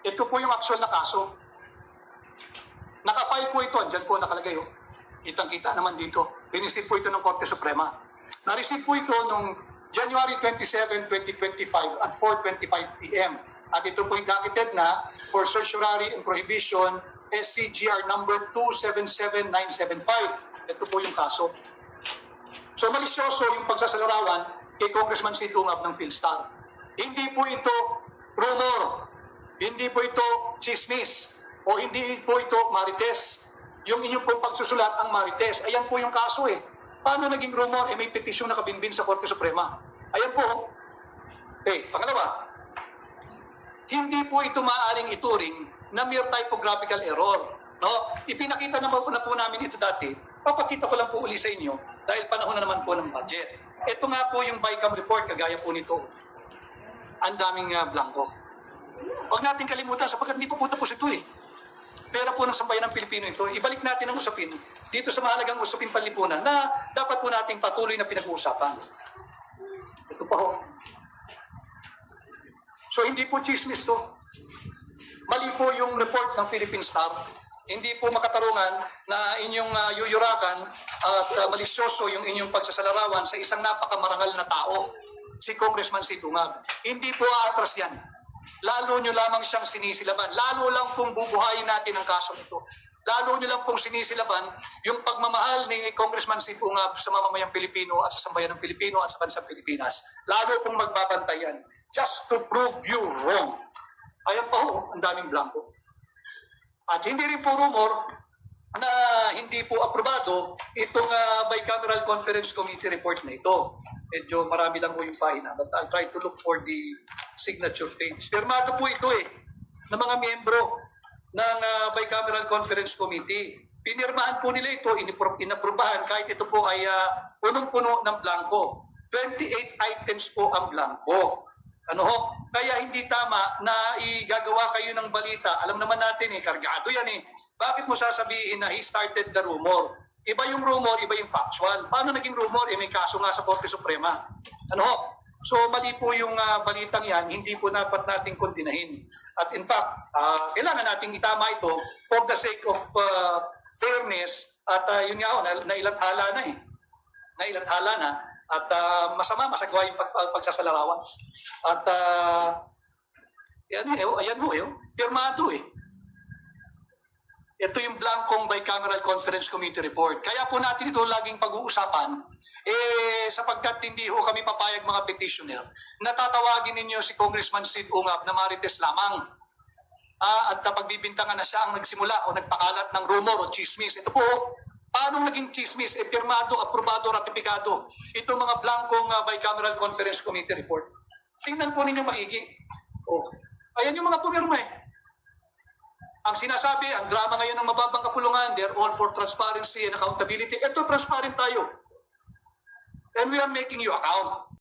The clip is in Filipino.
Ito po yung actual na kaso. Naka-file po ito, andyan po nakalagay. Oh. Kitang-kita naman dito. Rinisip po ito ng Korte Suprema. Na-receive po ito noong January 27, 2025 at 4:25 p.m. At ito po yung docketed na for certiorari and prohibition SCGR number 277975. Ito po yung kaso. So malisyoso yung pagsasalarawan kay Congressman Sid Ungab ng PhilStar. Hindi po ito rumor, hindi po ito chismis, o hindi po ito marites. Yung inyong pong pagsusulat ang marites, ayan po yung kaso eh. Paano naging rumor? Eh may petisyon na kabinbin sa Korte Suprema. Ayan po. Okay, pangalawa, hindi po ito maaaring ituring na mere typographical error. No? Ipinakita na po namin ito dati. Papakita ko lang po uli sa inyo dahil panahon na naman po ng budget. Ito nga po yung BICAM report, kagaya po nito. Ang daming blanco. Huwag natin kalimutan sapagkat hindi po tapos ito eh. Pera po ng sambayan ng Pilipino ito. Ibalik natin ang usapin dito sa mahalagang usapin panlipunan na dapat po nating patuloy na pinag-uusapan. Ito pa ho. So hindi po chismis to. Mali po yung report ng Philippine Star. Hindi po makatarungan na inyong yuyurakan at malisyoso yung inyong pagsasalarawan sa isang napakamarangal na tao, si Congressman Sid Ungab. Hindi po aatras yan. Lalo nyo lamang siyang sinisilaban. Lalo lang pong bubuhayin natin ang kaso nito. Lalo nyo lang pong sinisilaban yung pagmamahal ni Congressman Sid Ungab sa mamamayang Pilipino at sa sambayan ng Pilipino at sa bansang Pilipinas. Lalo pong magbabantayan just to prove you wrong. Ayan pa ho, ang daming blanco. At hindi rin po rumor na hindi po aprobado itong Bicameral Conference Committee report na ito. Medyo marami lang po yung pahina, but I'll try to look for the signature page. Firmado po ito eh, ng mga miyembro ng Bicameral Conference Committee. Pinirmahan po nila ito, inaprubahan kahit ito po ay punong-puno ng blanco. 28 items po ang blanco. Ano ho? Kaya hindi tama na igagawa kayo ng balita. Alam naman natin eh, kargado yan eh. Bakit mo sasabihin na he started the rumor? Iba yung rumor, iba yung factual. Paano naging rumor? Eh may kaso nga sa Korte Suprema. Ano ho? So mali po yung balitang yan, hindi po dapat nating kondinahin. At in fact, kailangan nating itama ito for the sake of fairness at yun nga ho, nailathala na eh. Nailathala na. At masagawa yung pagsasalarawan. At ayan ho, pirmado eh. Ito yung blankong Bicameral Conference Committee report. Kaya po natin ito laging pag-uusapan, sapagkat hindi ho kami papayag mga petitioner, natatawagin ninyo si Congressman Sid Ungab na marites lamang. At pagbibintangan na siya ang nagsimula o nagpakalat ng rumor o chismis. Ito po, paano naging chismis? Pirmado, aprobado, ratifikado. Ito mga blankong Bicameral Conference Committee report. Tingnan po ninyo maigi. Oh, ayan yung mga pumirma eh. Ang sinasabi, ang drama ngayon ng mababang kapulungan, they're all for transparency and accountability. Ito, transparent tayo. And we are making you account.